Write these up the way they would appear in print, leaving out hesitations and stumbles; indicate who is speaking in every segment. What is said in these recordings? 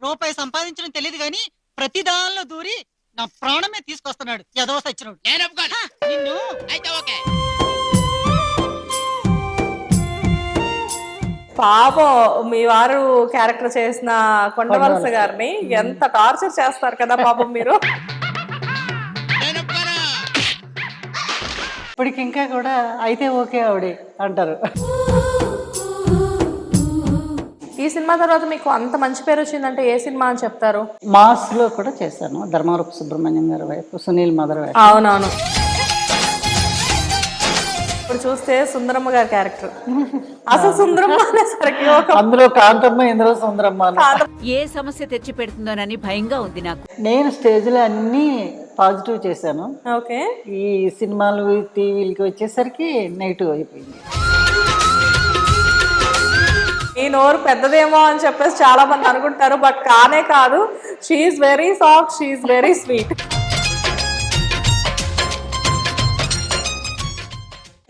Speaker 1: రూపాయి సంపాదించడం తెలియదు గాని ప్రతి దానిలో దూరి నా ప్రాణమే తీసుకొస్తున్నాడు ఎదవ సచ్చినోడు.
Speaker 2: నేను ఒప్పుకోను.
Speaker 1: నిన్ను
Speaker 2: అయితే ఓకే.
Speaker 3: పాపం మీ వారు క్యారెక్టర్ చేసిన కొండవలస గారిని ఎంత టార్చర్ చేస్తారు కదా పాపం మీరు.
Speaker 2: నేను ఒప్పుకోను.
Speaker 4: ఇప్పటికి ఇంకా కూడా అయితే ఓకే ఆవిడే అంటారు.
Speaker 3: ఈ సినిమా తర్వాత మీకు అంత మంచి పేరు వచ్చిందంటే ఏ సినిమా అని చెప్తారు?
Speaker 4: మాస్లో కూడా చేశాను, ధర్మవరపు సుబ్రహ్మణ్యం గారి వైపు, సునీల్ మదర్ వైపు.
Speaker 3: అవునవును. ఇప్పుడు చూస్తే సుందరమ్మ గారి క్యారెక్టర్, అసలు సుందరమ్మ అనేసరికి
Speaker 4: అందులో కాంతమ్మ, ఇందులో సుందరమ్మ.
Speaker 5: ఏ సమస్య తెచ్చి పెడుతుందోనని భయంగా ఉంది నాకు.
Speaker 4: నేను స్టేజ్లో అన్నీ పాజిటివ్ చేశాను.
Speaker 3: ఓకే.
Speaker 4: ఈ సినిమాలు టీవీలకి వచ్చేసరికి నెగిటివ్ అయిపోయింది.
Speaker 3: ఈ నోరు పెద్దదేమో అని చెప్పేసి చాలా మంది అనుకుంటారు, బట్ కానే కాదు. She's very soft, she's very sweet.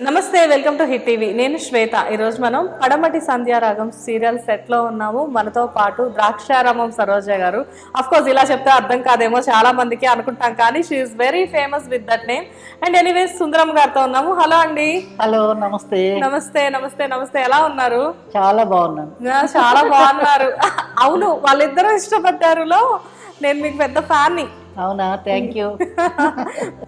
Speaker 3: నమస్తే, వెల్కమ్ టు హిట్ టీవీ. నేను శ్వేత. ఈరోజు మనం పడమటి సంధ్యారాగం సీరియల్ సెట్లో ఉన్నాము. మనతో పాటు ద్రాక్షారామం సరోజ గారు. అఫ్ కోర్స్ ఇలా చెప్తే అర్థం కాదేమో చాలా మందికి అనుకుంటాం, కానీ she is very famous with that name. And anyways Sundaram గారితో ఉన్నాము. హలో అండి.
Speaker 4: హలో, నమస్తే.
Speaker 3: నమస్తే నమస్తే నమస్తే. ఎలా ఉన్నారు?
Speaker 4: చాలా బాగున్నాను.
Speaker 3: చాలా బాగున్నారు. అవును, వాళ్ళిద్దరూ ఇష్టపడ్డారులో నేను మీకు పెద్ద ఫ్యాన్ని.
Speaker 4: అవునా, థ్యాంక్ యూ.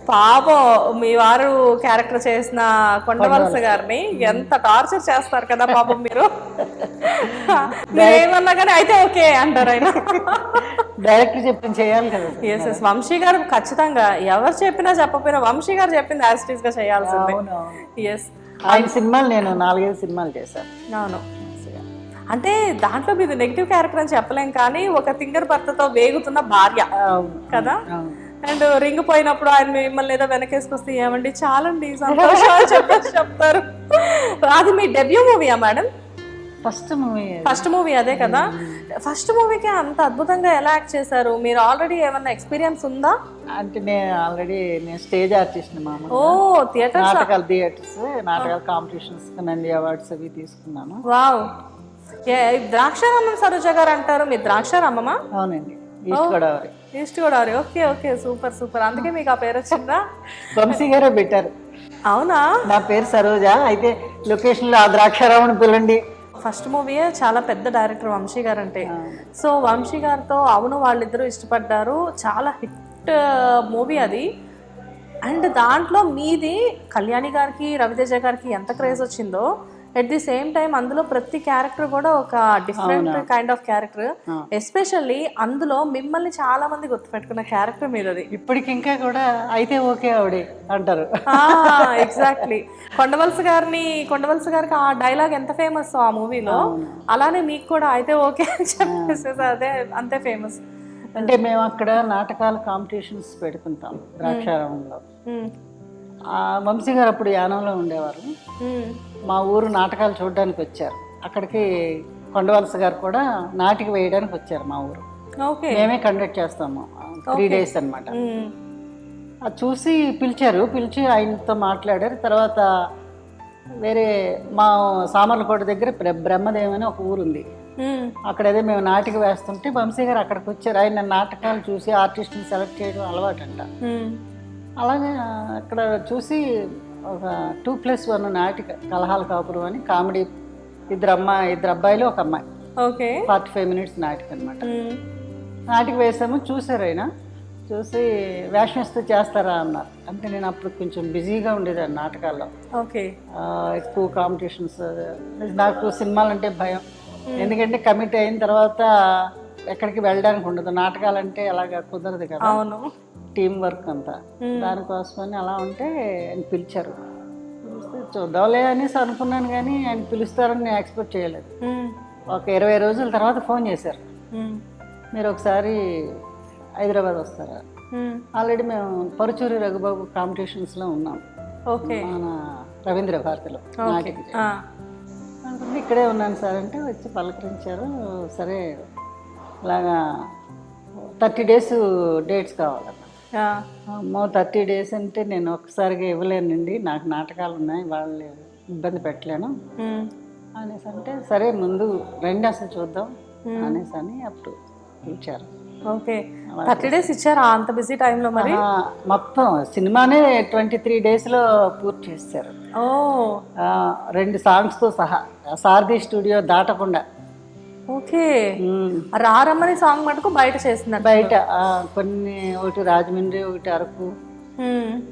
Speaker 3: పాపం మీ వారు క్యారెక్టర్ చేసిన కొండవలస గారిని ఎంత టార్చర్ చేస్తారు కదా పాపం మీరు. మీరేమన్నా కానీ అయితే ఓకే అంటారు ఆయన.
Speaker 4: డైరెక్టర్ చెప్పింది చేయాలి కదా.
Speaker 3: Yes yes. వంశీ గారు ఖచ్చితంగా ఎవరు చెప్పినా చెప్పకపోయినా వంశీ గారు చెప్పింది యాజ్ ఇట్ ఈస్ గా చేయాల్సిందే. ఎస్.
Speaker 4: ఆయన సినిమాలు నేను 4-5 సినిమాలు చేశాను.
Speaker 3: అవును. అంటే దాంట్లో మీరు నెగిటివ్ క్యారెక్టర్ అని చెప్పలేం, కానీ ఒక తింగర్ భర్తతో వేగుతున్న భార్య కదా. అండ్ రింగ్ పోయినప్పుడు ఆయన మిమ్మల్ని ఏదో వెనకేసుకొస్తే ఏమండి చాలండి సంతోషం అని చెప్పేసి చెప్తారు. అది మీ డెబ్యూ మూవీయా మేడం? ఫస్ట్ మూవీ అదే కదా. ఫస్ట్ మూవీకి అంత అద్భుతంగా ఎలా యాక్ట్ చేశారు? మీరు ఆల్రెడీ ఏమన్నా ఎక్స్పీరియన్స్ ఉందా?
Speaker 4: అంటే నేను స్టేజ్ ఆర్టిస్ట్.
Speaker 3: ఓ, థియేటర్
Speaker 4: థియేటర్స్ నాటకాల కాంపిటీషన్స్, నంది అవార్డ్స్ అవి తీసుకున్నాను.
Speaker 3: వావ్. ద్రాక్షారామం సరోజ గారు అంటారు, మీ ద్రాక్షారామమా?
Speaker 4: అవునండి, east Godavari.
Speaker 3: East Godavari. Okay okay, super super. అందుకే మీకు ఆ పేరు వచ్చిందా?
Speaker 4: వంశీ గారే పెట్టారు.
Speaker 3: అవునా?
Speaker 4: నా పేరు సరోజ, అయితే లొకేషన్ లో ఆ ద్రాక్షారామని పిల్లండి.
Speaker 3: ఫస్ట్ మూవీయే చాలా పెద్ద డైరెక్టర్ వంశీ గారు అంటే. సో వంశీ గారితో అవును వాళ్ళిద్దరూ ఇష్టపడ్డారు, చాలా హిట్ మూవీ అది. అండ్ దాంట్లో మీది కళ్యాణి గారికి, రవితేజ గారికి ఎంత క్రేజ్ వచ్చిందో, ఎట్ ది సేమ్ టైం అందులో ప్రతి క్యారెక్టర్ కూడా ఒక different kind of character. Especially అందులో మిమ్మల్ని చాలా మంది గుర్తుపెట్టుకున్న క్యారెక్టర్ మీదది.
Speaker 4: ఇప్పటికి ఇంకా కూడా అయితే ఓకే ఆవిడే అంటారు.
Speaker 3: ఎగ్జాక్ట్లీ. కొండవలస గారికి ఆ డైలాగ్ ఎంత ఫేమస్ ఆ మూవీలో, అలానే మీకు కూడా అయితే ఓకే అని చెప్పేసి అదే అంతే ఫేమస్.
Speaker 4: అంటే మేము అక్కడ నాటకాల కాంపిటీషన్స్ పెడుతుంటాం ద్రాక్షారామంలో. వంశీ గారు అప్పుడు యానంలో ఉండేవారు. మా ఊరు నాటకాలు చూడడానికి వచ్చారు. అక్కడికి కొండవలస గారు కూడా నాటిక వేయడానికి వచ్చారు మా ఊరు. మేమే కండక్ట్ చేస్తాము 3 days అనమాట. అది చూసి పిలిచి ఆయనతో మాట్లాడారు. తర్వాత వేరే మా సామర్లకోట దగ్గర బ్రహ్మదేవి అని ఒక ఊరుంది, అక్కడేదో మేము నాటిక వేస్తుంటే వంశీ గారు అక్కడికి వచ్చారు. ఆయన నాటకాలు చూసి ఆర్టిస్ట్ని సెలెక్ట్ చేయడం అలవాటంట. అలాగే అక్కడ చూసి ఒక 2+1 నాటిక కలహాల కాపురం అని కామెడీ, ఇద్దరు అబ్బాయిలు ఒక అమ్మాయి, 45 minutes నాటిక అనమాట. నాటిక వేసాము, చూసారు. ఆయన చూసి వేషమిస్తూ చేస్తారా అన్నారు. అంటే నేను అప్పుడు కొంచెం బిజీగా ఉండేదాన్ని నాటకాల్లో, ఎక్కువ కాంపిటీషన్స్. నాకు సినిమాలంటే భయం, ఎందుకంటే కమిట్ అయిన తర్వాత ఎక్కడికి వెళ్ళడానికి ఉండదు. నాటకాలంటే అలాగా కుదరదు కదా, టీం వర్క్ అంతా. దానికోసమని అలా ఉంటే ఆయన పిలిచారు. చూద్దాంలే అనేసి అనుకున్నాను, కానీ ఆయన పిలుస్తారని నేను ఎక్స్పెక్ట్ చేయలేదు. ఒక 20 రోజుల తర్వాత ఫోన్ చేశారు, మీరు ఒకసారి హైదరాబాద్ వస్తారా? ఆల్రెడీ మేము పరుచూరి రఘుబాబు కాంపిటీషన్స్లో ఉన్నాం, మన రవీంద్ర భారతిలో నాటిక. ఇక్కడే ఉన్నాను సార్ అంటే వచ్చి పలకరించారు. సరే, ఇలాగా 30 days డేట్స్ కావాలన్న. 30 days అంటే నేను ఒక్కసారిగా ఇవ్వలేనండి, నాకు నాటకాలు ఉన్నాయి, వాళ్ళు ఇబ్బంది పెట్టలేను అనేసి అంటే, సరే ముందు రండి అసలు చూద్దాం అనేసి అని అప్పుడు పిలిచారు.
Speaker 3: ఓకే, 30 days ఇచ్చారా అంత బిజీ టైంలో మరి?
Speaker 4: మొత్తం సినిమానే 23 daysలో పూర్తి చేశారు.
Speaker 3: ఓ
Speaker 4: 2 సాంగ్స్తో సహా సారథి స్టూడియో దాటకుండా.
Speaker 3: ఓకే, రారమ్మని సాంగ్ మటుకు బయట చేస్తున్నారు.
Speaker 4: బయట కొన్ని, ఒకటి రాజమండ్రి, ఒకటి అరకు.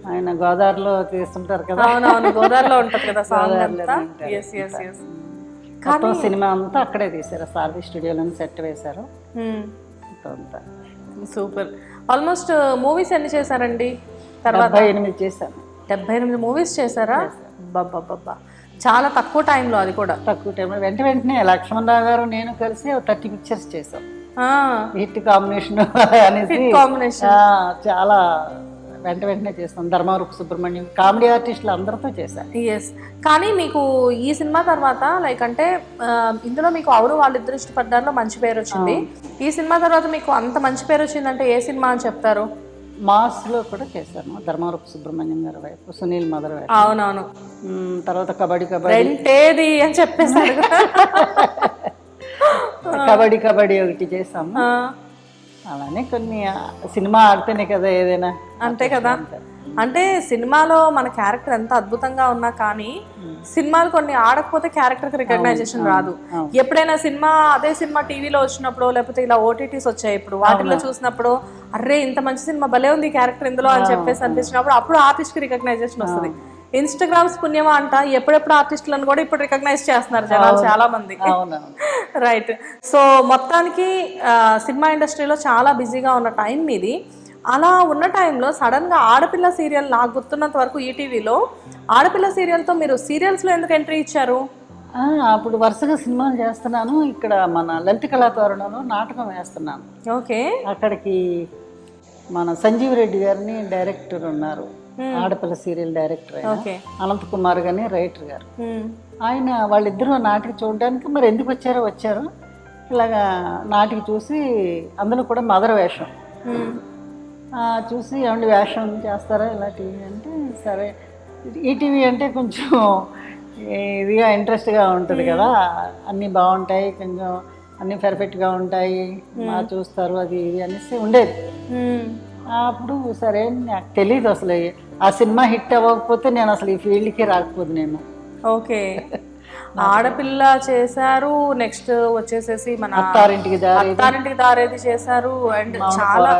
Speaker 4: ఆయన గోదావరిలో తీస్తుంటారు కదా.
Speaker 3: అవునవును, గోదావరిలో ఉంటది కదా సాంగ్ అంతా.
Speaker 4: మొత్తం సినిమా అంతా అక్కడే తీశారు, సారథి స్టూడియోలోనే సెట్ వేశారు అంతా.
Speaker 3: సూపర్. ఆల్మోస్ట్ మూవీస్ ఎన్ని చేశారండి తర్వాత?
Speaker 4: 78 చేశాను.
Speaker 3: 78 మూవీస్ చేశారా? బాబా, చాలా తక్కువ టైంలో, అది కూడా
Speaker 4: తక్కువ టైంలో. వెంటనే లక్ష్మణరావు గారు నేను కలిసి 30 పిక్చర్స్ చేసాం. హిట్ కాంబినేషన్ అనేసి చాలా వెంటనే చేస్తాం. ధర్మవరపు సుబ్రహ్మణ్యం కామెడీ ఆర్టిస్టులు అందరితో చేశాను.
Speaker 3: ఎస్. కానీ మీకు ఈ సినిమా తర్వాత లైక్ అంటే ఇందులో మీకు అవును వాళ్ళిద్దరు ఇష్టపడ్డారులో మంచి పేరు వచ్చింది. ఈ సినిమా తర్వాత మీకు అంత మంచి పేరు వచ్చిందంటే ఏ సినిమా అని చెప్తారు?
Speaker 4: మాస్లో కూడా చేశాను, ధర్మవరపు సుబ్రహ్మణ్యం గారి వైపు, సునీల్ మదర్ వైపు.
Speaker 3: అవునవును.
Speaker 4: తర్వాత కబడ్డీ
Speaker 3: రెంటేది అని చెప్పేసారు.
Speaker 4: కబడ్డీ ఒకటి చేసాము. అలానే కొన్ని సినిమా ఆడితేనే కదా ఏదైనా.
Speaker 3: అంతే కదా. అంటే సినిమాలో మన క్యారెక్టర్ ఎంత అద్భుతంగా ఉన్నా కానీ సినిమాలు కొన్ని ఆడకపోతే క్యారెక్టర్కి రికగ్నైజేషన్ రాదు. ఎప్పుడైనా అదే సినిమా టీవీలో వచ్చినప్పుడు, లేకపోతే ఇలా ఓటీటీస్ వచ్చాయి ఇప్పుడు, వాటిల్లో చూసినప్పుడు అరే ఇంత మంచి సినిమా భలే ఉంది క్యారెక్టర్ ఇందులో అని చెప్పేసి అనిపించినప్పుడు అప్పుడు ఆర్టిస్ట్కి రికగ్నైజేషన్ వస్తుంది. ఇన్స్టాగ్రామ్స్ పుణ్యమా అంట ఎప్పుడెప్పుడు ఆర్టిస్టులను కూడా ఇప్పుడు రికగ్నైజ్ చేస్తున్నారు జనాలు చాలా మంది. రైట్. సో మొత్తానికి సినిమా ఇండస్ట్రీలో చాలా బిజీగా ఉన్న టైం మీది. అలా ఉన్న టైంలో సడన్గా ఆడపిల్ల సీరియల్, నాకు గుర్తున్నంత వరకు ఈటీవీలో ఆడపిల్ల సీరియల్తో మీరు సీరియల్స్లో ఎందుకు ఎంట్రీ ఇచ్చారు?
Speaker 4: అప్పుడు వరుసగా సినిమాలు చేస్తున్నాను. ఇక్కడ మన లలిత కళాతోరణంలో నాటకం వేస్తున్నాను.
Speaker 3: ఓకే.
Speaker 4: అక్కడికి మన సంజీవ్ రెడ్డి గారిని డైరెక్టర్ ఉన్నారు, ఆడపిల్ల సీరియల్ డైరెక్టర్. అనంత్ కుమార్ గారిని రైటర్ గారు. ఆయన వాళ్ళిద్దరూ నాటికి చూడడానికి మరి ఎందుకు వచ్చారు. ఇలాగా నాటికి చూసి అందులో కూడా మదర్ వేషం చూసి ఏమండి వేషం చేస్తారా ఇలా టీవీ అంటే, సరే ఈటీవీ అంటే కొంచెం ఇదిగా ఇంట్రెస్ట్గా ఉంటుంది కదా, అన్నీ బాగుంటాయి, కొంచెం అన్నీ పర్ఫెక్ట్గా ఉంటాయి, బాగా చూస్తారు, అది ఇది అనేసి ఉండేది. అప్పుడు సరే, నాకు తెలియదు అసలు ఆ సినిమా హిట్ అవ్వకపోతే నేను అసలు ఈ ఫీల్డ్కి రాకపోదు నేను.
Speaker 3: ఓకే. ఆడపిల్ల చేశారు, నెక్స్ట్ వచ్చేసేసి మన
Speaker 4: అత్తారింటికి
Speaker 3: దారేది చేశారు, అండ్ చాలా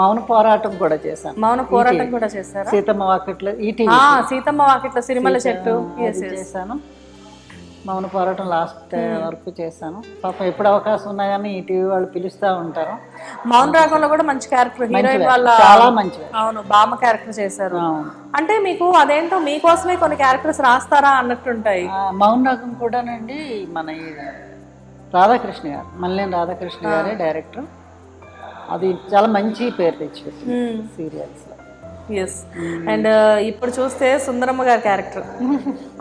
Speaker 3: మౌన పోరాటం కూడా చేశారు.
Speaker 4: సీతమ్మ వాకిట్లో
Speaker 3: సీతమ్మ వాకిట్లో సిరిమల్ల చెట్టు
Speaker 4: చేశాను. మౌన పోరాటం లాస్ట్ వరకు చేశాను. పాపం ఎప్పుడు అవకాశం ఉన్నా కానీ ఈ టీవీ వాళ్ళు పిలుస్తూ ఉంటారు.
Speaker 3: మౌన రాగంలో కూడా మంచి క్యారెక్టర్, హీరోయిన్ వాళ్ళ
Speaker 4: చాలా మంచి.
Speaker 3: అవును, బామ్మ క్యారెక్టర్ చేశారు. అంటే మీకు అదేంటో మీకోసమే కొన్ని క్యారెక్టర్స్ రాస్తారా అన్నట్టుంటాయి.
Speaker 4: మౌన రాగం కూడానండి మన రాధాకృష్ణ గారు, మల్లేని రాధాకృష్ణ గారే డైరెక్టర్. అది చాలా మంచి పేరు తెచ్చిపెట్టింది సీరియల్స్.
Speaker 3: ఎస్. అండ్ ఇప్పుడు చూస్తే సుందరమ్మ గారి క్యారెక్టర్,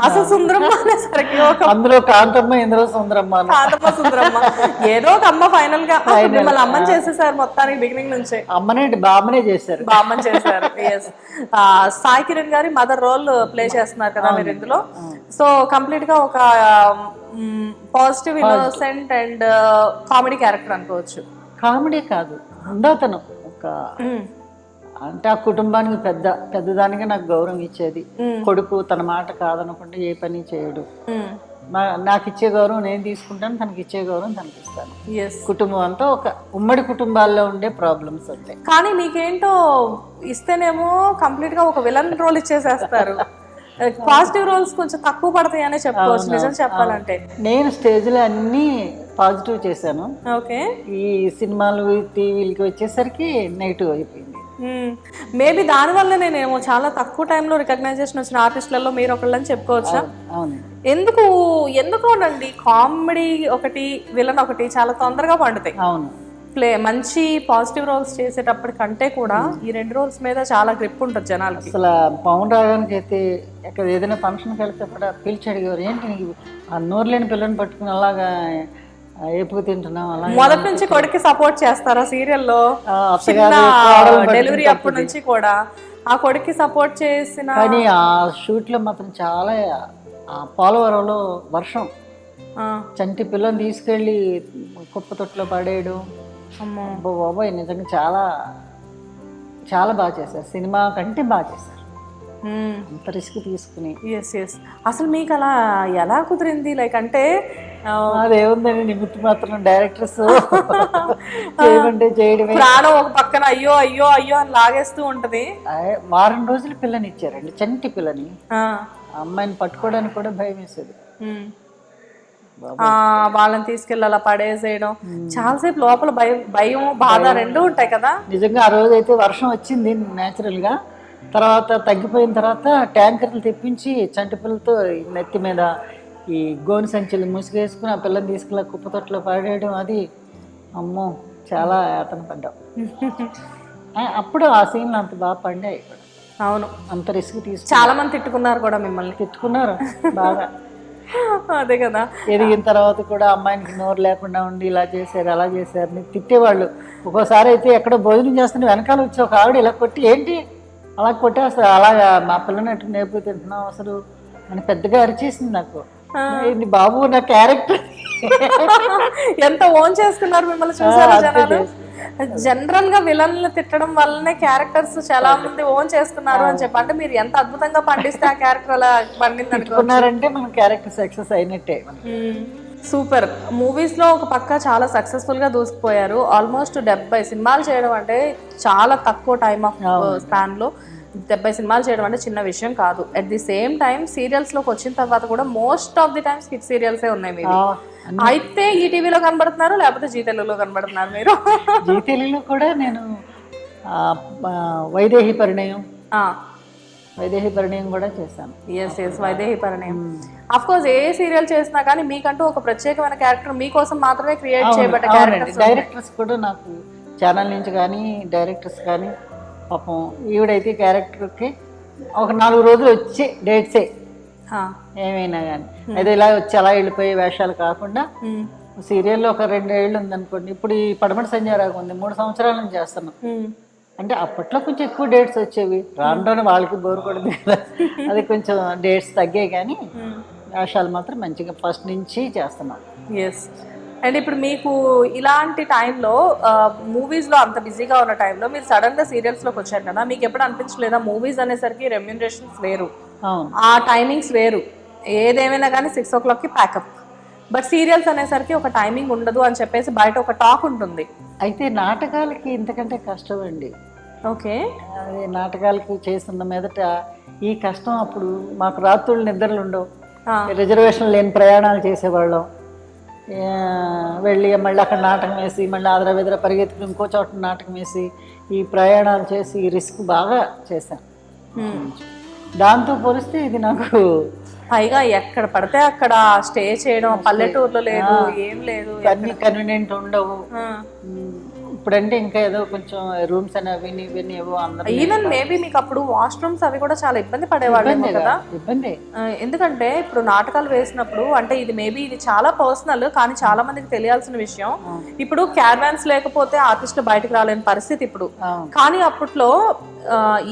Speaker 3: అసలు సుందరమ్మ అనేసరికి
Speaker 4: అందులో కాంతమ్మ, ఇందులో సుందరమ్మ,
Speaker 3: ఏదో ఒక అమ్మ ఫైనల్ గా మిమ్మల్ని అమ్మని చేసేసారు మొత్తానికి, బిగినింగ్ నుంచే
Speaker 4: బామ్మనే చేశారు.
Speaker 3: ఎస్. సాయి కిరణ్ గారి మదర్ రోల్ ప్లే చేస్తున్నారు కదా మీరు ఇందులో. సో కంప్లీట్ గా ఒక positive, innocent and comedy character అనుకోవచ్చు.
Speaker 4: కామెడీ కాదు, ఉండతను ఒక అంటే ఆ కుటుంబానికి పెద్దదానికి నాకు గౌరవం ఇచ్చేది. కొడుకు తన మాట కాదనకుండా ఏ పని చేయడు. నాకు ఇచ్చే గౌరవం నేను తీసుకుంటాను, తనకి ఇచ్చే గౌరవం తనకి ఇస్తాను. కుటుంబం అంతా ఒక ఉమ్మడి కుటుంబాల్లో ఉండే ప్రాబ్లమ్స్ ఉంటాయి.
Speaker 3: కానీ మీకేంటో ఇస్తేనేమో కంప్లీట్ గా ఒక విలన్ రోల్ ఇచ్చేసేస్తారు. పాజిటివ్ రోల్స్ కొంచెం తక్కువ పడతాయి అనే చెప్పుకోవచ్చు నిజం చెప్పాలంటే.
Speaker 4: నేను స్టేజ్లో అన్ని పాజిటివ్ చేశాను.
Speaker 3: ఓకే.
Speaker 4: ఈ సినిమాలు టీవీలకి వచ్చేసరికి నెగిటివ్ అయిపోయింది.
Speaker 3: మేబీ దానివల్లనే నేను చాలా తక్కువ టైంలో రికగ్నైజేషన్ వచ్చిన ఆర్టిస్టులలో మీరు ఒకళ్ళని చెప్పుకోవచ్చా? ఎందుకోనండి, కామెడీ ఒకటి, విలన్ ఒకటి చాలా తొందరగా పండుతాయి.
Speaker 4: అవును.
Speaker 3: మంచి పాజిటివ్ రోల్స్ చేసేటప్పటికంటే కూడా ఈ 2 రోల్స్ మీద చాలా గ్రిప్ ఉంటుంది జనాలకి.
Speaker 4: అసలు పవన్ రాగానికి అయితే ఎక్కడ ఏదైనా ఫంక్షన్కి వెళ్తే కూడా పిలిచి అడిగారు, ఏంటి నీకు ఆ నోరు లేని పిల్లని పట్టుకుని అలాగా ఎప్పుడు తింటున్నాం. అలా
Speaker 3: మొదటి నుంచి కొడుకు సపోర్ట్ చేస్తారా సీరియల్లో? డెలివరీ అప్పటి నుంచి కూడా ఆ కొడుకు సపోర్ట్ చేసిన.
Speaker 4: కానీ ఆ షూట్ లో మాత్రం చాలా, పోలవరంలో వర్షం, చంటి పిల్లని తీసుకెళ్ళి కుప్పతొట్లో పడేయడం.
Speaker 3: అమ్మో.
Speaker 4: అబ్బో బాబోయ్, నిజంగా చాలా చాలా బాగా చేశారు. సినిమా కంటే బాగా చేశారు. అంత రిస్క్ తీసుకుని.
Speaker 3: Yes yes. అసలు మీకు అలా ఎలా కుదిరింది? లైక్ అంటే
Speaker 4: అదేముందని నిమిత్తం మాత్రం డైరెక్టర్స్ చేయమంటే చేయడమే.
Speaker 3: ప్రాణం ఒక పక్కన అయ్యో అయ్యో అయ్యో అని లాగేస్తూ ఉంటది.
Speaker 4: వారం రోజులు పిల్లని ఇచ్చారండి, చంటి పిల్లని. అమ్మాయిని పట్టుకోవడానికి కూడా భయం వేసేది.
Speaker 3: వాళ్ళని తీసుకెళ్ళి అలా పడేసేయడం, చాలాసేపు లోపల భయం బాధ రెండు ఉంటాయి కదా.
Speaker 4: నిజంగా ఆ రోజు అయితే వర్షం వచ్చింది న్యాచురల్ గా. తర్వాత తగ్గిపోయిన తర్వాత ట్యాంకర్లు తెప్పించి చంటి పిల్లలతో నెత్తి మీద ఈ గోను సంచులు ముసుగేసుకుని ఆ పిల్లని తీసుకెళ్ళి కుప్పతొట్లో పడేయడం, అది అమ్మో చాలా యాతన పడ్డాం. అప్పుడు ఆ సీన్లు అంత బాగా పడ్డాయి.
Speaker 3: అవును,
Speaker 4: అంత రిస్క్ తీసుకు
Speaker 3: చాలా మంది తిట్టుకున్నారు కూడా మిమ్మల్ని.
Speaker 4: తిట్టుకున్నారు బాగా.
Speaker 3: అదే కదా.
Speaker 4: ఎదిగిన తర్వాత కూడా అమ్మాయికి నోరు లేకుండా ఉండి ఇలా చేశారు అలా చేశారు అని తిట్టేవాళ్ళు. ఒక్కోసారి అయితే ఎక్కడో భోజనం చేస్తుంటే వెనకాల వచ్చి ఒక ఆవిడ ఇలా కొట్టి, ఏంటి అలా కొట్టేస్తారు, అలాగా మా పిల్లని అటు నేర్పు తింటున్నాం అసలు అని పెద్దగా అరిచేసింది నాకు. ఇది బాబు నా క్యారెక్టర్.
Speaker 3: ఎంత ఓన్ చేసుకున్నారు మిమ్మల్ని చూసారా జనాలు. జనరల్ గా విలన్లు తిట్టడం వల్లనే క్యారెక్టర్స్ చాలా మంది ఓన్ చేసుకున్నారు అని చెప్పి. అంటే మీరు ఎంత అద్భుతంగా పండిస్తే ఆ క్యారెక్టర్ అలా పండింది
Speaker 4: అనుకున్నారంటే మన క్యారెక్టర్ సక్సెస్ అయినట్టే.
Speaker 3: సూపర్. మూవీస్ లో ఒక పక్క చాలా సక్సెస్ఫుల్ గా దూసుకుపోయారు. ఆల్మోస్ట్ 70 సినిమాలు చేయడం అంటే చాలా తక్కువ టైమ్ ఆఫ్ స్పాన్ లో 70 సినిమాలు చేయడం అంటే చిన్న విషయం కాదు. At the same time serials లోకి వచ్చిన తర్వాత కూడా most of the times hit సీరియల్సే ఉన్నాయి మీరు. అయితే ఈ టీవీలో కనబడుతున్నారు, లేకపోతే జీ తెలుగులో కనబడుతున్నారు మీరు.
Speaker 4: జీ తెలుగులో కూడా నేను వైదేహి పరిణయం కూడా చేశాను.
Speaker 3: Yes yes, Vaidehi Parinayam. Of course ఏ సీరియల్ చేసినా కానీ మీకంటూ ఒక ప్రత్యేకమైన క్యారెక్టర్ మీకోసం మాత్రమే క్రియేట్ చేయబడ్డ క్యారెక్టర్స్.
Speaker 4: డైరెక్టర్స్ కూడా నాకు ఛానల్ నుంచి కానీ డైరెక్టర్స్ కానీ పాపం ఈవిడైతే క్యారెక్టర్కి ఒక 4 రోజులు వచ్చే డేట్సే ఏమైనా కానీ. అయితే ఇలా వచ్చి అలా వెళ్ళిపోయే వేషాలు కాకుండా సీరియల్లో ఒక 2 ఏళ్ళు ఉందనుకోండి. ఇప్పుడు ఈ పడమటి సంజయరావు ఉంది, 3 సంవత్సరాల నుంచి చేస్తున్నాం. అంటే అప్పట్లో కొంచెం ఎక్కువ డేట్స్ వచ్చేవి, రాను వాళ్ళకి బోర్ కొడదు కదా, అది కొంచెం డేట్స్ తగ్గాయి. కానీ వేషాలు మాత్రం మంచిగా ఫస్ట్ నుంచి చేస్తున్నాం.
Speaker 3: ఎస్. అండ్ ఇప్పుడు మీకు ఇలాంటి టైంలో మూవీస్లో అంత బిజీగా ఉన్న టైంలో మీరు సడన్గా సీరియల్స్లోకి వచ్చారు కదా, మీకు ఎప్పుడు అనిపించలేదా మూవీస్ అనేసరికి రెమ్యూనరేషన్స్ వేరు, ఆ టైమింగ్స్ వేరు, ఏదేమైనా కానీ 6 o'clockకి ప్యాకప్, బట్ సీరియల్స్ అనేసరికి ఒక టైమింగ్ ఉండదు అని చెప్పేసి బయట ఒక టాక్ ఉంటుంది.
Speaker 4: అయితే నాటకాలకి ఇంతకంటే కష్టం అండి.
Speaker 3: ఓకే.
Speaker 4: అదే నాటకాలకి చేస్తున్న మీదట ఈ కష్టం. అప్పుడు మాకు రాత్రులు నిద్రలు ఉండవు, రిజర్వేషన్ లేని ప్రయాణాలు చేసేవాళ్ళం. వెళ్ళి మళ్ళీ అక్కడ నాటకం వేసి మళ్ళీ ఆదర బెదర పరిగెత్తుకుని ఇంకో చోట నాటకం వేసి ఈ ప్రయాణాలు చేసి రిస్క్ బాగా చేశాను. దాంతో పోలిస్తే ఇది నాకు
Speaker 3: పైగా ఎక్కడ పడితే అక్కడ స్టే చేయడం, పల్లెటూరులో లేదు, ఏం లేదు,
Speaker 4: అన్ని కన్వీనియంట్ ఉండవు. ఇప్పుడంటే ఇంకా ఏదో కొంచెం రూమ్స్ అని అవి ఇవన్నీ ఏవో అందరూ.
Speaker 3: ఈవెన్ మేబీ మీకు అప్పుడు వాష్రూమ్స్ అవి కూడా చాలా ఇబ్బంది పడేవాళ్ళు కదా.
Speaker 4: ఇబ్బంది
Speaker 3: ఎందుకంటే ఇప్పుడు నాటకాలు వేసినప్పుడు అంటే ఇది చాలా పర్సనల్ కానీ చాలా మందికి తెలియాల్సిన విషయం. ఇప్పుడు క్యారవాన్స్ లేకపోతే ఆర్టిస్టులు బయటకు రాలేని పరిస్థితి ఇప్పుడు. కానీ అప్పట్లో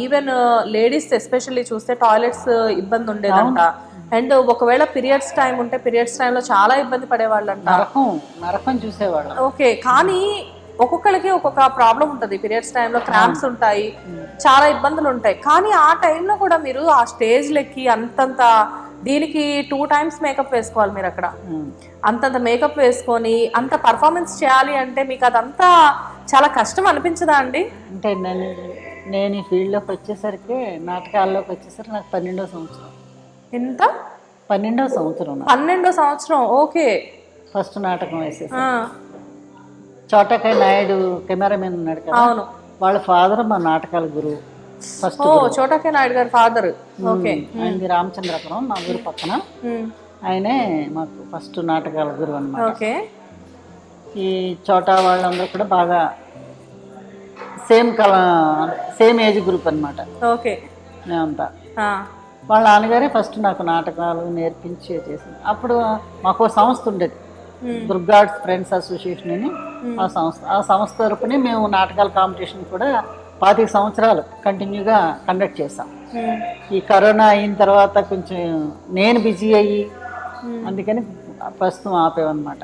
Speaker 3: ఈవెన్ లేడీస్ ఎస్పెషల్లీ చూస్తే టాయిలెట్స్ ఇబ్బంది ఉండేదంట. అండ్ ఒకవేళ పీరియడ్స్ టైం ఉంటే పీరియడ్స్ టైంలో చాలా ఇబ్బంది పడేవాళ్ళంట,
Speaker 4: నరకం చూసేవాళ్ళు.
Speaker 3: ఓకే. కానీ ఒక్కొక్కరికి ఒక్కొక్క ప్రాబ్లం ఉంటుంది. పీరియడ్స్ టైంలో క్రాంప్స్ ఉంటాయి, చాలా ఇబ్బందులు ఉంటాయి. కానీ ఆ టైంలో కూడా మీరు ఆ స్టేజ్లకి అంతంత దీనికి 2 times మేకప్ వేసుకోవాలి మీరు అక్కడ. అంతంత మేకప్ వేసుకొని అంత పర్ఫార్మెన్స్ చేయాలి అంటే మీకు అదంతా చాలా కష్టం అనిపించదా అండి?
Speaker 4: అంటే నేను ఈ ఫీల్డ్లోకి వచ్చేసరికి, నాటకాల్లోకి వచ్చేసరికి నాకు 12వ సంవత్సరం.
Speaker 3: ఎంత?
Speaker 4: 12వ సంవత్సరం.
Speaker 3: 12వ సంవత్సరం, ఓకే.
Speaker 4: ఫస్ట్ నాటకం వేసేసి చోటకాయ నాయుడు కెమెరామెన్ ఉన్నాడు కదా, వాళ్ళ ఫాదర్ మా నాటకాల గురువు. ఫస్ట్
Speaker 3: చోటకాయ నాయుడు గారి ఫాదర్. ఓకే.
Speaker 4: ఆయనది రామచంద్రపురం, మా ఊరు పక్కన. ఆయనే మాకు ఫస్ట్ నాటకాల గురువు అన్నమాట.
Speaker 3: ఓకే.
Speaker 4: ఈ చోటా వాళ్ళందరూ కూడా బాగా సేమ్ ఏజ్ గ్రూప్ అనమాట.
Speaker 3: ఓకే.
Speaker 4: మేమంతా వాళ్ళ నాన్నగారే ఫస్ట్ నాకు నాటకాలు నేర్పించి చేసింది. అప్పుడు మాకు సంస్థ ఉండేది, దుర్గాడ్స్ ఫ్రెండ్స్ అసోసియేషన్ అని. ఆ సంస్థ తరపునే మేము నాటకాల కాంపిటీషన్ కూడా 25 సంవత్సరాలు కంటిన్యూగా కండక్ట్ చేసాం. ఈ కరోనా అయిన తర్వాత కొంచెం నేను బిజీ అయ్యి అందుకని ప్రస్తుతం ఆపేవన్నమాట.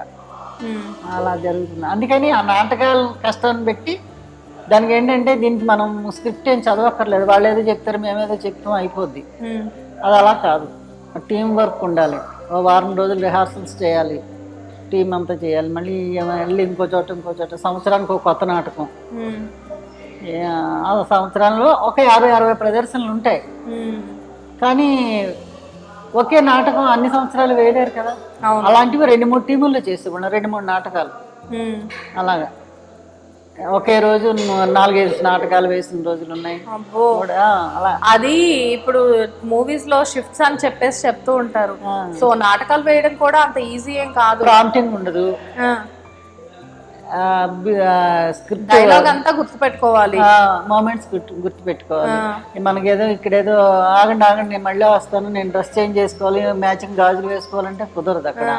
Speaker 4: అలా జరుగుతుంది. అందుకని ఆ నాటకాలు కష్టాన్ని పెట్టి దానికి ఏంటంటే దీనికి మనం స్క్రిప్ట్ ఏం చదవక్కర్లేదు, వాళ్ళు ఏదో చెప్తారు మేమేదో చెప్తాం అయిపోద్ది. అది అలా కాదు, టీం వర్క్ ఉండాలి. ఓ వారం రోజులు రిహార్సల్స్ చేయాలి, టీం అంతా చేయాలి, మళ్ళీ ఇంకో చోట సంవత్సరానికి ఒక కొత్త నాటకం. ఆ సంవత్సరంలో ఒక 50-60 ప్రదర్శనలు ఉంటాయి. కానీ ఒకే నాటకం అన్ని సంవత్సరాలు వేయలేరు కదా. అలాంటివి 2-3 టీముల్లో చేసేవాళ్ళం, 2-3 నాటకాలు అలాగా. ఒకే రోజు 4-5 నాటకాలు వేసిన రోజులు ఉన్నాయి. అలా
Speaker 3: అది ఇప్పుడు మూవీస్ లో షిఫ్ట్స్ అని చెప్పేసి చెప్తూ ఉంటారు. సో నాటకాలు వేయడం కూడా అంత ఈజీ ఏం కాదు.
Speaker 4: ప్రాంప్టింగ్ ఉండదు, స్క్రిప్ట్
Speaker 3: డైలాగ్ అంతా గుర్తుపెట్టుకోవాలి,
Speaker 4: మూమెంట్స్ గుర్తుపెట్టుకోవాలి. మనకేదో ఇక్కడేదో ఆగండి నేను మళ్ళీ వస్తాను, నేను డ్రెస్ చేంజ్ చేసుకోవాలి, మ్యాచింగ్ గాజులు వేసుకోవాలంటే కుదరదు. అక్కడ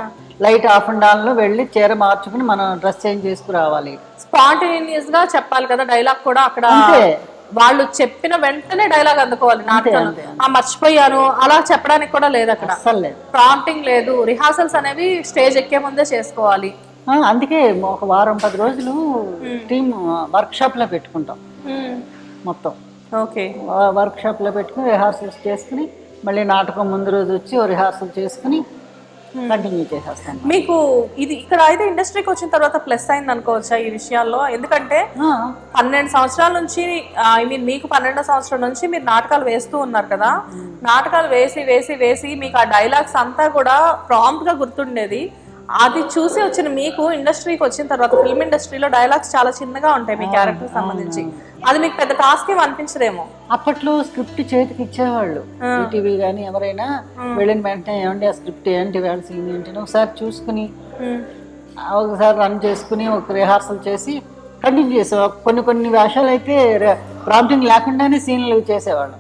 Speaker 4: లైట్ ఆఫ్ అండ్ ఆన్ లో వెళ్ళి చీర మార్చుకుని మనం డ్రెస్ చేంజ్ చేసుకురావాలి.
Speaker 3: స్పాంటేనియస్ గా చెప్పాలి కదా డైలాగ్ కూడా. అక్కడ వాళ్ళు చెప్పిన వెంటనే డైలాగ్ అందుకోవాలి. నాటకాలు మర్చిపోయాను అలా చెప్పడానికి కూడా లేదు అక్కడ, ప్రాంప్టింగ్ లేదు. రిహార్సల్స్ అనేవి స్టేజ్ ఎక్కే ముందే చేసుకోవాలి.
Speaker 4: అందుకే ఒక వారం 10 రోజులు టీమ్ వర్క్ షాప్ లో పెట్టుకుంటాం మొత్తం.
Speaker 3: ఓకే,
Speaker 4: వర్క్ షాప్ లో పెట్టుకుని రిహార్సల్స్ చేసుకుని మళ్ళీ నాటకం ముందు రోజు వచ్చి రిహార్సల్ చేసుకుని కంటిన్యూ చేసేస్తాం.
Speaker 3: మీకు ఇది ఇక్కడ అయితే ఇండస్ట్రీకి వచ్చిన తర్వాత ప్లస్ అయింది అనుకోవచ్చా ఈ విషయాల్లో? ఎందుకంటే 12 సంవత్సరాల నుంచి, ఐ మీన్ మీకు 12వ సంవత్సరం నుంచి మీరు నాటకాలు వేస్తూ ఉన్నారు కదా. నాటకాలు వేసి వేసి వేసి మీకు ఆ డైలాగ్స్ అంతా కూడా ప్రాంప్ట్ గా గుర్తుండేది. అది చూసి వచ్చిన మీకు ఇండస్ట్రీకి వచ్చిన తర్వాత ఫిల్మ్ ఇండస్ట్రీలో డైలాగ్స్ చాలా చిన్నగా ఉంటాయి మీ క్యారెక్టర్ సంబంధించి. అది మీకు పెద్ద టాస్క్ ఏం అనిపించదేమో?
Speaker 4: అప్పట్లో స్క్రిప్ట్ చేతికి ఇచ్చేవాళ్ళు, టీవీ కానీ ఎవరైనా వెళ్ళిన వెంటనే ఏమంటే ఆ స్క్రిప్ట్ ఏంటి, వాళ్ళ సీన్ ఏంటి ఒకసారి చూసుకుని ఒకసారి రన్ చేసుకుని ఒక రిహార్సల్ చేసి కంటిన్యూ చేసేవాళ్ళు. కొన్ని వేషాలు అయితే ప్రాంప్టింగ్ లేకుండానే సీన్లు చేసేవాళ్ళు.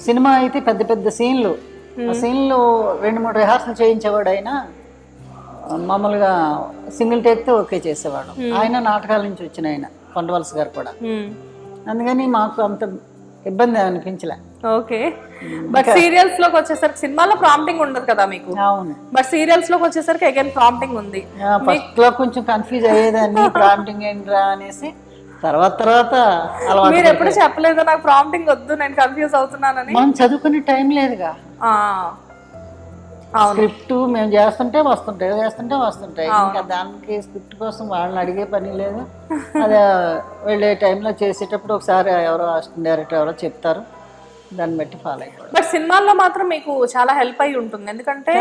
Speaker 4: సినిమా అయితే పెద్ద పెద్ద సీన్లు, ఆ సీన్లు 2-3 రిహార్సల్ చేయించేవాడు. అయినా మామూలుగా సింగిల్ టేక్తో ఓకే చేసేవాడు. ఆయన నాటకాల నుంచి వచ్చిన ఆయన కొండవలస గారు కూడా. అందుకని మాకు అంత ఇబ్బంది అనిపించలే.
Speaker 3: ఓకే, బట్ సీరియల్స్ లోకి వచ్చేసరికి సినిమాలో ప్రాంప్టింగ్ ఉండదు కదా మీకు.
Speaker 4: అవును,
Speaker 3: బట్ సీరియల్స్ లోకి వచ్చేసరికి అగైన్ ప్రాంప్టింగ్ ఉంది.
Speaker 4: ఫస్ట్ లో కొంచెం కన్ఫ్యూజ్ అయ్యేదాన్ని, ప్రాంప్టింగ్ ఏంట్రా అనేసి. తర్వాత
Speaker 3: మీరు ఎప్పుడు చెప్పలేదు నాకు ప్రాంప్టింగ్ వద్దు, నేను కన్ఫ్యూజ్ అవుతున్నానని.
Speaker 4: మనం చదువుకునే టైం లేదుగా. స్క్రిప్ట్ మేము చేస్తుంటే వస్తుంటాయి. ఇంకా దానికి స్క్రిప్ట్ కోసం వాళ్ళని అడిగే పని లేదు. అదే వెళ్ళే టైంలో చేసేటప్పుడు ఒకసారి ఎవరో అసిస్టెంట్ డైరెక్టర్ ఎవరో చెప్తారు, దాన్ని బట్టి ఫాలో అయిపోవాలి.
Speaker 3: బట్ సినిమాల్లో మాత్రం మీకు చాలా హెల్ప్ అయి ఉంటుంది, ఎందుకంటే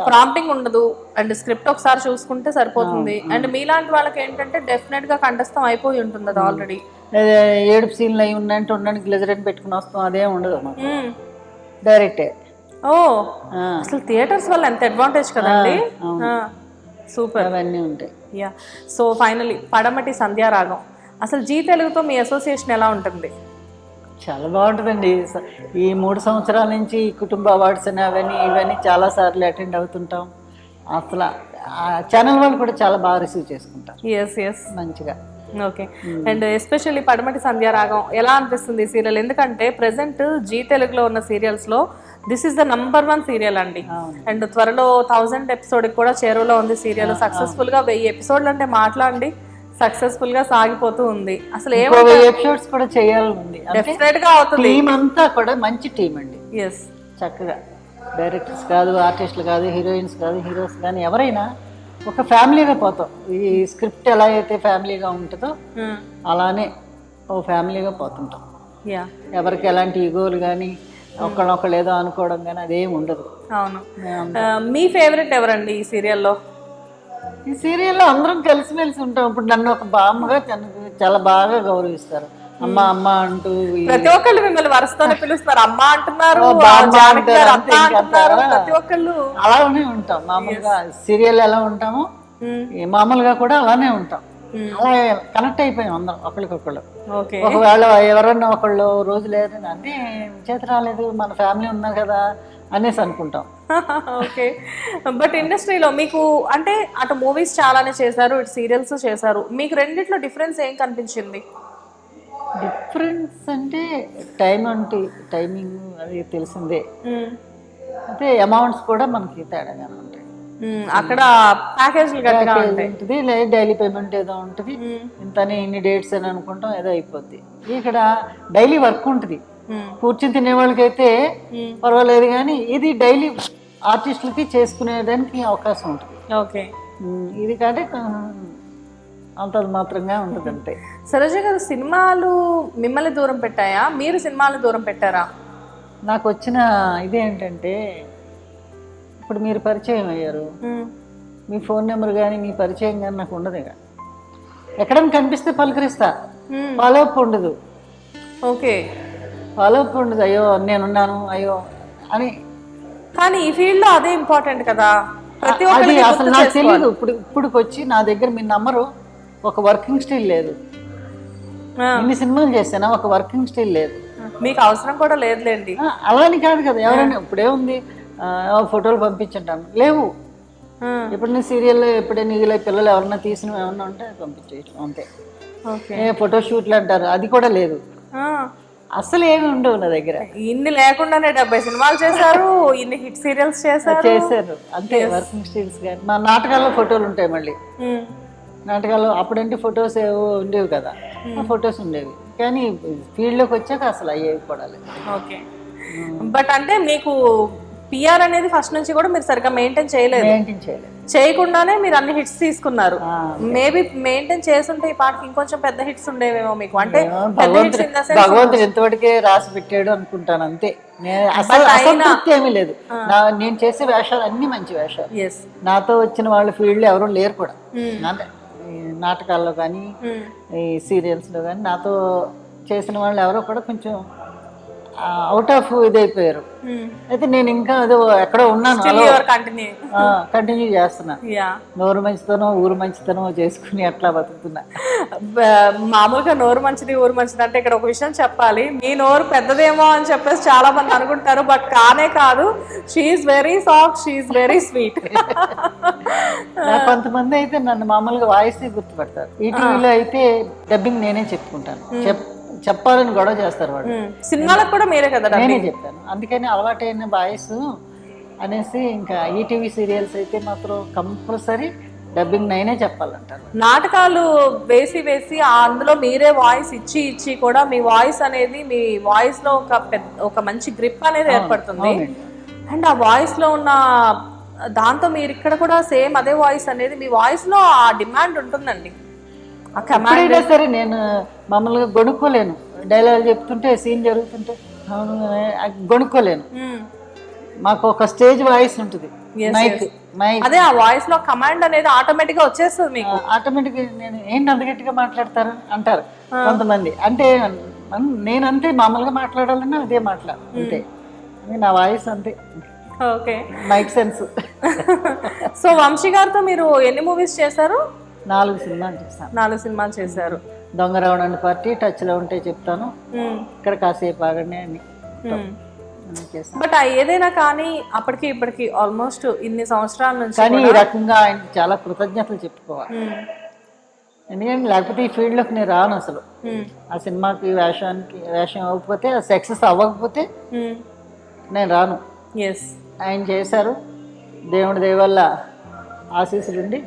Speaker 3: ప్రాంప్టింగ్ ఉండదు అండ్ స్క్రిప్ట్ ఒకసారి చూసుకుంటే సరిపోతుంది. అండ్ మీలాంటి వాళ్ళకి ఏంటంటే డెఫినెట్ గా కంఠస్థం అయిపోయి ఉంటుంది అది ఆల్రెడీ.
Speaker 4: ఏడుపు సీన్లు అయి ఉన్నాయంటే ఉండడానికి గ్లెజరెట్ పెట్టుకుని వస్తాం, అదేం ఉండదు డైరెక్టే.
Speaker 3: ఓ, అసలు థియేటర్స్ వల్ల ఎంత అడ్వాంటేజ్ కదండి. సూపర్,
Speaker 4: అవన్నీ ఉంటాయి.
Speaker 3: యా, సో ఫైనలీ పడమటి సంధ్యారాగం, అసలు జీ తెలుగుతో మీ అసోసియేషన్ ఎలా ఉంటుంది?
Speaker 4: చాలా బాగుంటుందండి. ఈ 3 సంవత్సరాల నుంచి కుటుంబ అవార్డ్స్ అని ఇవన్నీ చాలా సార్లు అటెండ్ అవుతుంటాం. అసలు ఆ ఛానల్ వాళ్ళు కూడా చాలా బాగా రిసీవ్ చేసుకుంటారు.
Speaker 3: ఎస్
Speaker 4: మంచిగా.
Speaker 3: ఓకే, అండ్ ఎస్పెషల్లీ పడమటి సంధ్యారాగం ఎలా అనిపిస్తుంది సీరియల్? ఎందుకంటే ప్రెసెంట్ జీ తెలుగులో ఉన్న సీరియల్స్ లో this is the number 1 serial అండి. అండ్ త్వరలో 1000 ఎపిసోడ్ కూడా చేరువలో ఉంది సీరియల్. సక్సెస్ఫుల్ గా 1000 ఎపిసోడ్లు అంటే మాట్లాడండి, సక్సెస్ఫుల్ గా సాగిపోతూ ఉంది. అసలు
Speaker 4: ఎపిసోడ్స్ కూడా చేయాలి,
Speaker 3: డెఫినెట్ గా అవుతుంది.
Speaker 4: టీమ్ అంతా కూడా మంచి టీం అండి.
Speaker 3: ఎస్,
Speaker 4: చక్కగా డైరెక్టర్స్ కాదు, ఆర్టిస్టులు కాదు, హీరోయిన్స్ కాదు, హీరోస్ కానీ ఎవరైనా ఒక ఫ్యామిలీగా పోతాం. ఈ స్క్రిప్ట్ ఎలా అయితే ఫ్యామిలీగా ఉంటుందో అలానే ఓ ఫ్యామిలీగా పోతుంటాం. ఎవరికి ఎలాంటి ఈగోలు కానీ ఒకళ్ళొకళ్ళు ఏదో అనుకోవడం కానీ అదేం ఉండదు.
Speaker 3: అవును. మీ ఫేవరెట్ ఎవరండి ఈ సీరియల్లో?
Speaker 4: ఈ సీరియల్లో అందరం కలిసిమెలిసి ఉంటాం. ఇప్పుడు నన్ను ఒక బామ్మగా చాలా బాగా గౌరవిస్తారు. అమ్మ అమ్మ అంటూ
Speaker 3: ప్రతి ఒక్కళ్ళు మిమ్మల్ని వరుసతోనే పిలుస్తారు. అమ్మ అంటున్నారు, ప్రతి ఒక్కళ్ళు
Speaker 4: అలానే ఉంటాం. మామూలుగా సీరియల్ ఎలా ఉంటామో మామూలుగా కూడా అలానే ఉంటాం. అలా కనెక్ట్ అయిపోయాం అందరం ఒకళ్ళకొకళ్ళు. ఒకవేళ ఎవరన్నా ఒకళ్ళు రోజు లేదని అంటే చేతి రాలేదు, మన ఫ్యామిలీ ఉన్నారు కదా అనేసి అనుకుంటాం.
Speaker 3: ఓకే, బట్ ఇండస్ట్రీలో మీకు అంటే అటు మూవీస్ చాలానే చేశారు, ఇటు సీరియల్స్ చేశారు. మీకు రెండిట్లో డిఫరెన్స్ ఏం కనిపించింది?
Speaker 4: డిఫరెన్స్ అంటే టైమింగ్ అది తెలిసిందే. అయితే అమౌంట్స్ కూడా మనకి తేడాగానే ఉంటాయి.
Speaker 3: అక్కడ ప్యాకేజీలు గట్టిగా ఉంటాయి.
Speaker 4: ఉంటుంది, లేదా డైలీ పేమెంట్ ఏదో ఉంటుంది, ఇంతని ఇన్ని డేట్స్ అని అనుకుంటాం ఏదో అయిపోద్ది. ఇక్కడ డైలీ వర్క్ ఉంటుంది. కూర్చుని తినే వాళ్ళకైతే పర్వాలేదు, కానీ ఇది డైలీ ఆర్టిస్టులకి చేసుకునేదానికి అవకాశం ఉంటుంది.
Speaker 3: ఓకే,
Speaker 4: ఇది కంటే అంత మాత్రంగా ఉంటుంది అంతే.
Speaker 3: సరోజ గారు, సినిమాలు మిమ్మల్ని దూరం పెట్టాయా, మీరు సినిమాలు దూరం పెట్టారా?
Speaker 4: నాకు వచ్చిన ఇదేంటంటే, ఇప్పుడు మీరు పరిచయం అయ్యారు, మీ ఫోన్ నెంబర్ కానీ మీ పరిచయం కానీ నాకు ఉండదు. ఇక ఎక్కడైనా కనిపిస్తే పలకరిస్తా, ఫాలోఅప్ ఉండదు.
Speaker 3: ఓకే,
Speaker 4: ఫాలోఅప్ ఉండదు. అయ్యో నేనున్నాను అయ్యో అని.
Speaker 3: కానీ ఈ ఫీల్డ్ లో అదే ఇంపార్టెంట్ కదా, ప్రతి
Speaker 4: అది
Speaker 3: ఒక్కరికి
Speaker 4: అసలు
Speaker 3: గుర్తు
Speaker 4: నాకు
Speaker 3: చేసుకోవాలి.
Speaker 4: తెలియదు. ఇప్పుడుకి వచ్చి నా దగ్గర మీ నంబరు, ఒక వర్కింగ్ స్టిల్ లేదు. ఇన్ని సినిమాలు చేశానా, ఒక వర్కింగ్ స్టిల్ లేదు.
Speaker 3: మీకు అవసరం కూడా లేదులేండి.
Speaker 4: అలాని కాదు కదా, ఎవరైనా ఇప్పుడేముంది ఫోటోలు పంపించుంటాను, లేవు. ఎప్పుడైనా సీరియల్, ఎప్పుడైనా ఇలా పిల్లలు ఎవరన్నా తీసినవి ఏమన్నా ఉంటే పంపించేయటం అంతే. ఫోటో షూట్లు అంటారు, అది కూడా లేదు. అసలు ఏమి ఉండవు నా దగ్గర.
Speaker 3: ఇన్ని లేకుండానే 70 సినిమాలు చేశారు, ఇన్ని హిట్ సీరియల్స్
Speaker 4: చేశారు అంతే. వర్కింగ్ స్టిల్స్ కానీ మా నాటకాల్లో ఫోటోలు ఉంటాయి. మళ్ళీ నాటకాల్లో అప్పుడంటే ఫొటోస్ ఏవో ఉండేవి కదా, ఆ ఫొటోస్ ఉండేవి. కానీ ఫీల్డ్లోకి వచ్చాక అసలు అయ్యేవి కూడా లేదు.
Speaker 3: ఓకే, బట్ అంటే మీకు పిఆర్ అనేది ఫస్ట్ నుంచి కూడా మీరు సరిగ్గా మెయింటైన్ చేయలేదు. చేయకుండానే మీరు అన్ని హిట్స్ తీసుకున్నారు. మేబీ మెయింటైన్ చేస్తుంటే ఈ పాటకి ఇంకొంచెం పెద్ద హిట్స్ ఉండేవేమో మీకు. అంటే
Speaker 4: భగవంతుడు ఎంతవరకే రాసి పెట్టాడు అనుకుంటాను అంతే. అసలు అసంతృప్తి ఏమీ లేదు. నేను చేసే వేషాలు అన్ని మంచి వేషాలు. నాతో వచ్చిన వాళ్ళ ఫీల్డ్ ఎవరు లేరు కూడా. నాటకాల్లో కానీ ఈ సీరియల్స్ లో కానీ నాతో చేసిన వాళ్ళు ఎవరో కూడా కొంచెం అవుట్ ఆఫ్ ఇదైపోయారు. అయితే నేను ఇంకా అదో ఎక్కడో ఉన్నాను, కంటిన్యూ చేస్తున్నా. నోరు మంచితనో ఊరు మంచితనో చేసుకుని అట్లా బతుకుతున్నా.
Speaker 3: మామూలుగా నోరు మంచిది ఊరు మంచిది అంటే ఇక్కడ ఒక విషయం చెప్పాలి. మీ నోరు పెద్దదేమో అని చెప్పేసి చాలా మంది అనుకుంటారు, బట్ కానే కాదు. She's very soft, she's very sweet.
Speaker 4: కొంతమంది అయితే నన్ను మామూలుగా వాయిస్ గుర్తుపడతారు. ఈటీవీలో అయితే డబ్బింగ్ నేనే చెప్పుకుంటాను. చెప్పాలని గొడవ చేస్తారు వాళ్ళు.
Speaker 3: సినిమాలకు కూడా మీరే కదా?
Speaker 4: నేనే చెప్పాను. అందుకని అలవాటైన వాయిస్ అనేసి ఇంకా ఈటీవీ సీరియల్స్ అయితే మాత్రం కంపల్సరీ డబ్బింగ్ నేనే చెప్పాలంటారు.
Speaker 3: నాటకాలు వేసి వేసి అందులో మీరే వాయిస్ ఇచ్చి ఇచ్చి కూడా మీ వాయిస్ అనేది, మీ వాయిస్ లో ఒక మంచి గ్రిప్ అనేది ఏర్పడుతుంది. అండ్ ఆ వాయిస్ లో ఉన్న దాంతో మీరు ఇక్కడ కూడా సేమ్ అదే వాయిస్ అనేది, మీ వాయిస్ లో ఆ డిమాండ్ ఉంటుందండి.
Speaker 4: ఎప్పుడైనా సరే నేను మామూలుగా గొనుక్కోలేను. డైలాగ్ చెప్తుంటే సీన్ జరుగుతుంటే గొనుక్కోలేను. మాకు ఒక స్టేజ్ వాయిస్ ఉంటుంది.
Speaker 3: అదే ఆ వాయిస్ లో కమాండ్ అనేది ఆటోమేటిక్ గా వచ్చేస్తుంది మీకు.
Speaker 4: ఆటోమేటిక్. నేను ఏంటి అంత గట్టిగా మాట్లాడతారు అంటారు కొంతమంది. అంటే నేనంతే మామూలుగా మాట్లాడాలన్నా అదే మాట్లాడు అంతే. నా వాయిస్ అంతే.
Speaker 3: Okay,
Speaker 4: mike sense.
Speaker 3: So Vamshi గారితో మీరు ఎన్ని మూవీస్ చేశారు?
Speaker 4: 4 సినిమాలు చేశాను.
Speaker 3: 4 సినిమాలు చేశారు.
Speaker 4: దొంగ రావణాన్ని పార్టీ, టచ్ లో ఉంటే చెప్తాను, ఇక్కడ కాసేపు ఆగండి అని చేశాను.
Speaker 3: బట్ ఏదైనా కానీ అప్పటికి ఇప్పటికి ఆల్మోస్ట్ ఇన్ని సంవత్సరాల నుంచి
Speaker 4: కానీ ఈ రకంగా ఆయన చాలా కృతజ్ఞతలు చెప్పుకోవాలి. ఎందుకంటే లేకపోతే ఈ ఫీల్డ్ లోకి నేను రాను అసలు. ఆ సినిమాకి వేషం అవ్వకపోతే, సక్సెస్ అవ్వకపోతే నేను రాను. ఆయన చేశారు, దేవుడి దయ వల్ల ఆశీస్సులుండి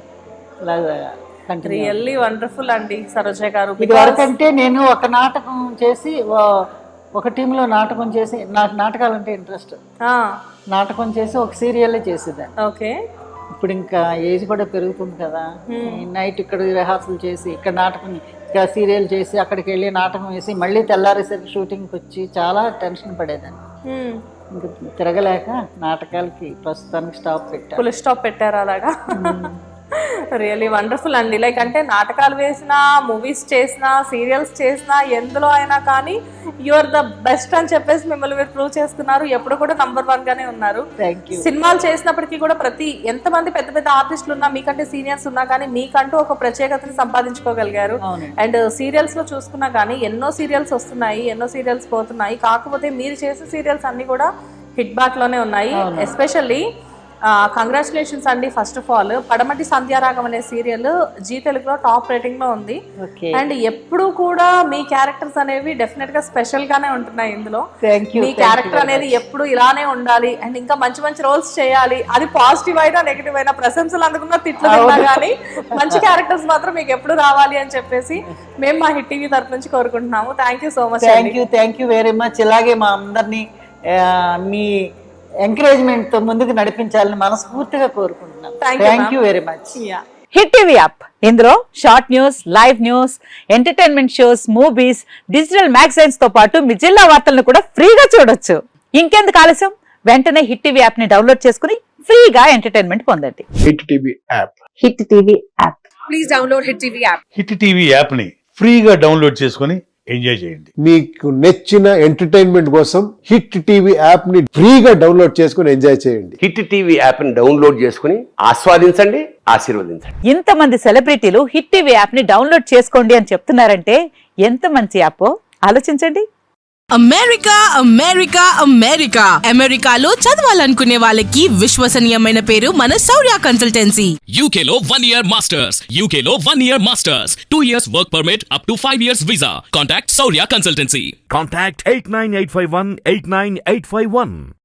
Speaker 3: రియల్లీ వండర్ఫుల్ అండి సరోజ గారు.
Speaker 4: ఇది వరకంటే నేను ఒక నాటకం చేసి, ఒక టీంలో నాటకం చేసి, నాకు నాటకాలు అంటే ఇంట్రెస్ట్. నాటకం చేసి ఒక సీరియల్ చేసేదాన్ని.
Speaker 3: ఓకే,
Speaker 4: ఇప్పుడు ఇంకా ఏజ్ కూడా పెరుగుతుంది కదా. నైట్ ఇక్కడ రిహార్సల్ చేసి, ఇక్కడ నాటకం, ఇక్కడ సీరియల్ చేసి, అక్కడికి వెళ్ళి నాటకం వేసి, మళ్ళీ తెల్లారేసరికి షూటింగ్కి వచ్చి చాలా టెన్షన్ పడేదాన్ని. ఇంకా తిరగలేక నాటకాలకి ప్రస్తుతానికి ఫుల్ స్టాప్
Speaker 3: పెట్టారు. అలాగా రియల్లీ వండర్ఫుల్ అండి. లైక్ అంటే నాటకాలు వేసినా, మూవీస్ చేసినా, సీరియల్స్ చేసినా, ఎందులో అయినా కానీ యు ఆర్ ద బెస్ట్ అని చెప్పేసి మిమ్మల్ని మీరు ప్రూవ్ చేసుకున్నారు. ఎప్పుడు కూడా నంబర్ 1 గానే ఉన్నారు. సినిమాలు చేసినప్పటికీ కూడా ఎంతమంది పెద్ద పెద్ద ఆర్టిస్టులు ఉన్నా, మీకంటే సీనియర్స్ ఉన్నా కానీ మీకంటూ ఒక ప్రత్యేకతని సంపాదించుకోగలిగారు. అండ్ సీరియల్స్ లో చూసుకున్నా కానీ ఎన్నో సీరియల్స్ వస్తున్నాయి, ఎన్నో సీరియల్స్ పోతున్నాయి. కాకపోతే మీరు చేసే సీరియల్స్ అన్ని కూడా హిట్ బ్యాక్ లోనే ఉన్నాయి. ఎస్పెషల్లీ కంగ్రాచులేషన్స్ అండి. ఫస్ట్ ఆఫ్ ఆల్ పడమటి సంధ్యారాగం అనే సీరియల్ జీ తెలుగులో టాప్ రేటింగ్ లో ఉంది.
Speaker 4: ఓకే,
Speaker 3: అండ్ ఎప్పుడు కూడా మీ క్యారెక్టర్స్ అనేవి డెఫినెట్ గా స్పెషల్ గానే ఉంటున్నాయి ఇందులో.
Speaker 4: Thank you.
Speaker 3: మీ క్యారెక్టర్ అనేది ఎప్పుడు ఇలానే ఉండాలి అండ్ ఇంకా మంచి మంచి రోల్స్ చేయాలి. అది పాజిటివ్ అయినా నెగిటివ్ అయినా, ప్రశంసలు అందుకున్నా తిట్లు తిన్నా కానీ మంచి క్యారెక్టర్స్ మాత్రం మీకు ఎప్పుడు రావాలి అని చెప్పేసి మేము మా హిట్ టీవీ తరఫు నుంచి కోరుకుంటున్నాము. Thank you so much.
Speaker 4: Thank you very much. ఇలాగే మా అందరినీ మీ ఎంకరేజ్మెంట్ తో ముందుకు నడిపించాలని మనస్ఫూర్తిగా కోరుకుంటున్నాం. Thank you very much.
Speaker 6: Hit TV app, ఇందులో short news, live news, entertainment shows, movies, digital magazines తో పాటు మీ జిల్లా వార్తలను కూడా ఫ్రీగా చూడొచ్చు. ఇంకెందుకు ఆలస్యం, వెంటనే హిట్ టీవీ యాప్ ని డౌన్లోడ్ చేసుకుని ఫ్రీగా ఎంటర్టైన్మెంట్ పొందండి.
Speaker 7: Hit TV app.
Speaker 6: Hit TV app.
Speaker 3: Please download hit TV app.
Speaker 8: Hit TV app ని ఫ్రీగా డౌన్లోడ్ చేసుకుని ఎంజాయ్ చేయండి.
Speaker 7: మీకు నచ్చిన ఎంటర్టైన్మెంట్ కోసం హిట్ టీవీ యాప్ ని ఫ్రీగా డౌన్లోడ్ చేసుకుని ఎంజాయ్ చేయండి.
Speaker 9: హిట్ టీవీ యాప్ ని డౌన్లోడ్ చేసుకుని ఆస్వాదించండి, ఆశీర్వదించండి.
Speaker 6: ఇంతమంది సెలబ్రిటీలు హిట్ టీవీ యాప్ ని డౌన్లోడ్ చేసుకోండి అని చెప్తున్నారంటే ఎంత మంచి యాప్ ఆలోచించండి.
Speaker 10: అమెరికా అమెరికా అమెరికా అమెరికాలో చదవాలనుకునే వాళ్ళకి విశ్వసనీయమైన పేరు మన శౌర్య కన్సల్టెన్సీ.
Speaker 11: UK లో 1 year masters, UK లో 1 year masters, 2 years work permit up to 5 years visa. Contact Saurya Consultancy.
Speaker 12: Contact 89851 89851.